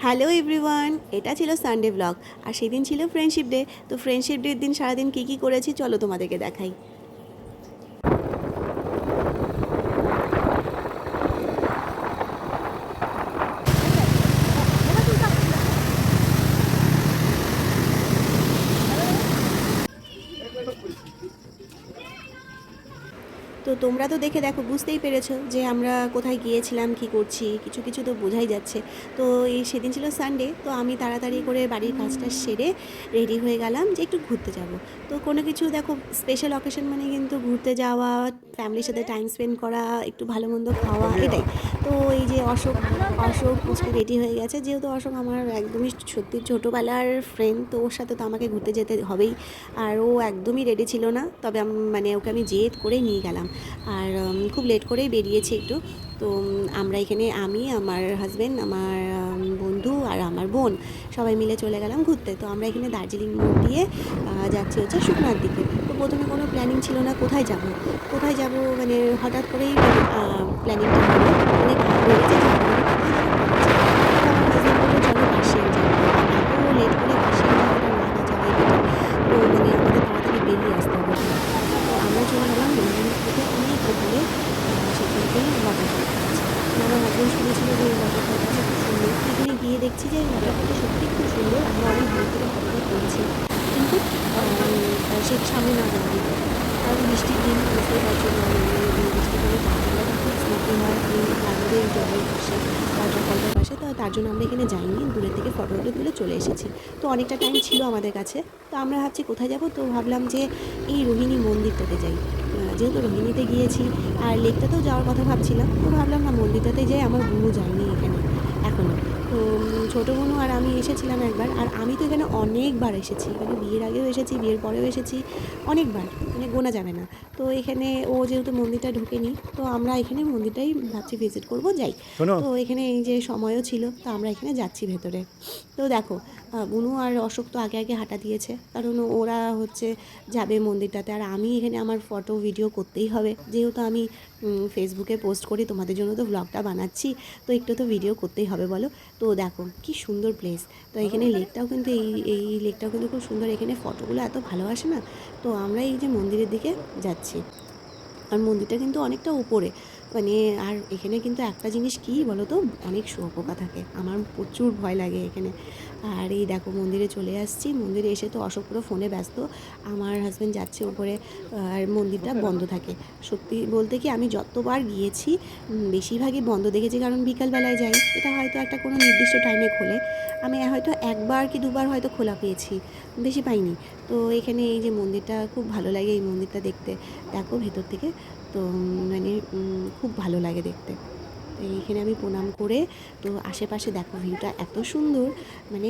Hello everyone, এটা ছিল Sunday blog. আর সেদিন ছিল ফ্রেন্ডশিপ ডে। তো ফ্রেন্ডশিপ ডের দিন সারাদিন কী কী করেছি চলো তোমাদেরকে দেখাই। তো তোমরা তো দেখে দেখো বুঝতেই পেরেছো যে আমরা কোথায় গিয়েছিলাম, কি করছি, কিছু কিছু তো বোঝাই যাচ্ছে। তো এই সেদিন ছিল সানডে, তো আমি তাড়াতাড়ি করে বাড়ির কাজটা সেরে রেডি হয়ে গেলাম যে একটু ঘুরতে যাব। তো কোনো কিছু দেখো স্পেশাল অকেশন মানে কিন্তু ঘুরতে যাওয়া, ফ্যামিলির সাথে টাইম স্পেন্ড করা, একটু ভালো মন্দ খাওয়া, এটাই। তো এই যে অশোক অশোক হচ্ছে রেডি হয়ে গেছে, যেহেতু অশোক আমার একদমই সত্যি ছোটোবেলার ফ্রেন্ড, তো ওর সাথে তো আমাকে ঘুরতে যেতে হবেই। আর ও একদমই রেডি ছিল না, তবে মানে ওকে আমি জেদ করে নিয়ে গেলাম। আর খুব লেট করেই বেরিয়েছি একটু। তো আমরা এখানে আমি, আমার হাজব্যান্ড, আমার বন্ধু আর আমার বোন সবাই মিলে চলে গেলাম ঘুরতে। তো আমরা এখানে দার্জিলিং মোড় দিয়ে যাচ্ছি হচ্ছে শুকনার দিকে। তো প্রথমে কোনো প্ল্যানিং ছিল না কোথায় যাব কোথায় যাব, মানে হঠাৎ করেই প্ল্যানিংটা হলো। মানে ভেবেছি যাবো মানে কোথায় যাবো ভাবছি। তো আমার হাজব্যান্ড বললো চলো কাশিয়াং যাবো। এত লেট করে কাশিয়াং যাওয়াটা না যাওয়াই বেটার। তো মানে আমাদের তাড়াতাড়ি বেরিয়ে আসতে হবে এখান থেকে। তো আমরা চলে গেলাম মন্দির থেকে অনেক উপরে, সেখানটাই ওয়াটারফলটা আছে। আমার হাজব্যান্ড শুনেছিল যে এই ওয়াটারফলটা খুব সুন্দর। এখানে গিয়ে দেখছি যে ওয়াটারফলটা সত্যিই খুব সুন্দর। আমরা অনেক দূর থেকে ফটোটা তুলছি, কিন্তু সে সামনে না যাওয়ারই কথা। কারণ বৃষ্টির দিন বুঝতেই পারছো, বৃষ্টির দিনে পা ফেলাটা খুব স্মৃতি হয় এই আমাদের জলের পাশে, ওয়াটারফলটার পাশে। তো তার জন্য আমরা এখানে যাইনি, দূরের থেকে ফটো তুলে চলে এসেছি। তো অনেকটা টাইম ছিল আমাদের কাছে। তো আমরা ভাবছি কোথায় যাব, তো ভাবলাম যে এই রোহিণী মন্দিরটাতে যাই। যেহেতু রোহিণীতে গিয়েছি আর লেকটাতেও যাওয়ার কথা ভাবছিলাম, তো ভাবলাম না মন্দিরটাতে যাই, আমার বুনু যায়নি এখানে এখনও। তো ছোটো বোনু আর আমি এসেছিলাম একবার, আর আমি তো এখানে অনেকবার এসেছি, মানে বিয়ের আগেও এসেছি, বিয়ের পরেও এসেছি, অনেকবার, মানে গোনা যাবে না। তো এখানে ও যেহেতু মন্দিরটা ঢোকেনি, তো আমরা এখানে মন্দিরটাই ভাবছি ভিজিট করব, যাই। শোনো। তো এখানে এই যে সময়ও ছিল, তো আমরা এখানে যাচ্ছি ভেতরে। তো দেখো বুনু আর অশোক তো আগে আগে হাঁটা দিয়েছে, কারণ ওরা হচ্ছে যাবে মন্দিরটাতে, আর আমি এখানে আমার ফটো ভিডিও করতেই হবে, যেহেতু আমি ফেসবুকে পোস্ট করি, তোমাদের জন্য তো ব্লগটা বানাচ্ছি, তো একটু তো ভিডিও করতেই হবে বলো। তো দেখো কি সুন্দর প্লেস। তো এখানে লেকটাও কিন্তু এই লেকটাও কিন্তু খুব সুন্দর, এখানে ফটোগুলো এত ভালো আসে না। তো আমরা এই যে মন্দিরের দিকে যাচ্ছি, আর মন্দিরটা কিন্তু অনেকটা উপরে, মানে আর এখানে কিন্তু একটা জিনিস কী বলো তো, অনেক শুঁয়োপোকা থাকে, আমার প্রচুর ভয় লাগে এখানে। আর এই দেখো মন্দিরে চলে আসছি, মন্দিরে এসে তো অশোক পুরো ফোনে ব্যস্ত, আমার হাজব্যান্ড যাচ্ছে উপরে। আর মন্দিরটা বন্ধ থাকে, সত্যি বলতে কি আমি যতবার গিয়েছি বেশিরভাগই বন্ধ দেখেছি, কারণ বিকালবেলায় যাই, এটা হয়তো একটা কোনো নির্দিষ্ট টাইমে খোলে। আমি হয়তো একবার কি দুবার হয়তো খোলা পেয়েছি, বেশি পাইনি। তো এখানে এই যে মন্দিরটা খুব ভালো লাগে, এই মন্দিরটা দেখতে, দেখো ভেতর থেকে। তো মানে খুব ভালো লাগে দেখতে। তো এইখানে আমি প্রণাম করে, তো আশেপাশে দেখো ভিউটা এত সুন্দর, মানে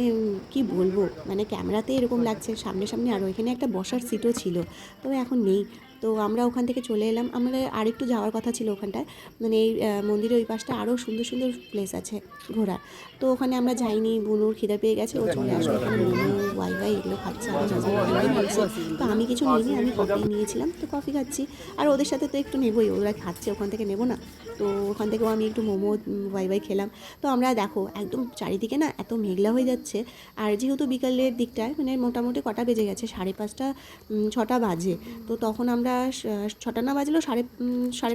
কি বলবো, মানে ক্যামেরাতে এরকম লাগছে, সামনে সামনে আরও এখানে একটা বসার সিটও ছিল, তবে এখন নেই। তো আমরা ওখান থেকে চলে এলাম, আমাদের আরেকটু যাওয়ার কথা ছিল ওখানটায়, মানে এই মন্দিরের ওই পাশটা আরও সুন্দর সুন্দর প্লেস আছে ঘোরার। তো ওখানে আমরা যাইনি, বুনুর খিদে পেয়ে গেছে, ও চলে আসলো এখানে মোমো ওয়াই এগুলো খাচ্ছে, আমার হাজব্যান্ড কিনতে বলছে। তো আমি কিছু নিইনি, আমি কফি নিয়েছিলাম, তো কফি খাচ্ছি। আর ওদের সাথে তো একটু নেবোই, ওরা খাচ্ছে ওখান থেকে নেবো না। তো ওখান থেকেও আমি একটু মোমো ওয়াই খেলাম। তো আমরা দেখো একদম চারিদিকে না এত মেঘলা হয়ে যাচ্ছে, আর যেহেতু বিকালের দিকটায় মানে মোটামুটি কটা বেজে গেছে, 5:30 6টা বাজে। তো তখন আমরা 6টা না বাজলেও সাড়ে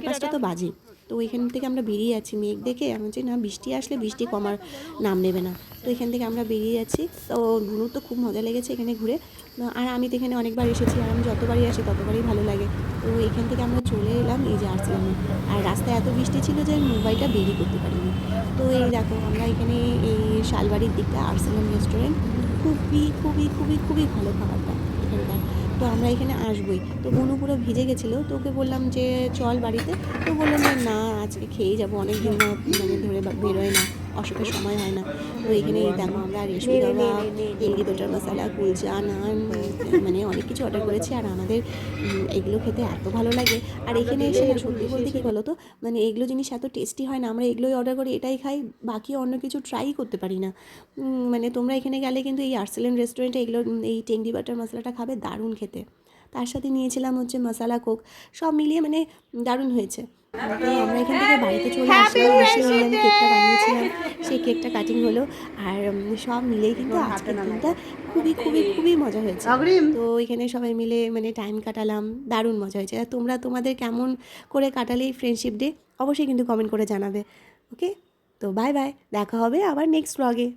5টা তো বাজে। তো এখান থেকে আমরা বেরিয়ে যাচ্ছি, মেঘ দেখে আমি যে না বৃষ্টি আসলে বৃষ্টি কমার নাম নেবে না। তো এখান থেকে আমরা বেরিয়ে যাচ্ছি। তো বুনুর তো খুব মজা লেগেছে এখানে ঘুরে। আর আমি তো এখানে অনেকবার এসেছি, আর আমি যতবারই আসি ততবারই ভালো লাগে। তো এখান থেকে আমরা চলে এলাম এই যে আর্সেলানে। আর রাস্তায় এত বৃষ্টি ছিল যে মোবাইলটা বেরই করতে পারিনি। তো এই দেখো আমরা এখানে এই শালবাড়ির দিকটা আর্সেলান রেস্টুরেন্ট, খুবই খুবই খুবই খুবই ভালো খাবারটা এখানকার। তো আমরা এখানে আসবোই। তো বুনু পুরো ভিজে গেছিলো, তো ওকে বললাম যে চল বাড়িতে। তো বললো যে না আজকে খেয়েই যাবো, অনেক দিন মানে ধরে বেরোয় না, অসুখের সময় হয় না। তো এখানে দেখো আমরা রেশমি কাবাব, টেঙ্গি বাটার মশলা, কুলচা, নান, মানে অনেক কিছু অর্ডার করেছি। আর আমাদের এগুলো খেতে এত ভালো লাগে। আর এখানে এসে না সত্যি বলতে কী বলো তো, মানে এগুলো জিনিস এত টেস্টি হয় না, আমরা এগুলোই অর্ডার করি, এটাই খাই, বাকি অন্য কিছু ট্রাই করতে পারি না। মানে তোমরা এখানে গেলে কিন্তু এই আর্সেলান রেস্টুরেন্টে এগুলো এই টেঙ্গি বাটার মশলাটা খাবে, দারুণ খেতে। তার সাথে নিয়েছিলাম হচ্ছে মশালা কোক, সব মিলিয়ে মানে দারুণ হয়েছে। তো আমরা এখান থেকে বাড়িতে চলে আসলাম, এসে ওই আমি কেকটা বানিয়েছিলাম সেই কেকটা কাটিং হলো। আর সব মিলেই কিন্তু আজকের দিনটা খুবই খুবই খুবই মজা হয়েছে। তো এখানে সবাই মিলে মানে টাইম কাটালাম, দারুণ মজা হয়েছে। আর তোমরা তোমাদের কেমন করে কাটালে এই ফ্রেন্ডশিপ ডে অবশ্যই কিন্তু কমেন্ট করে জানাবে। ওকে, তো বাই বাই, দেখা হবে আবার নেক্সট ব্লগে।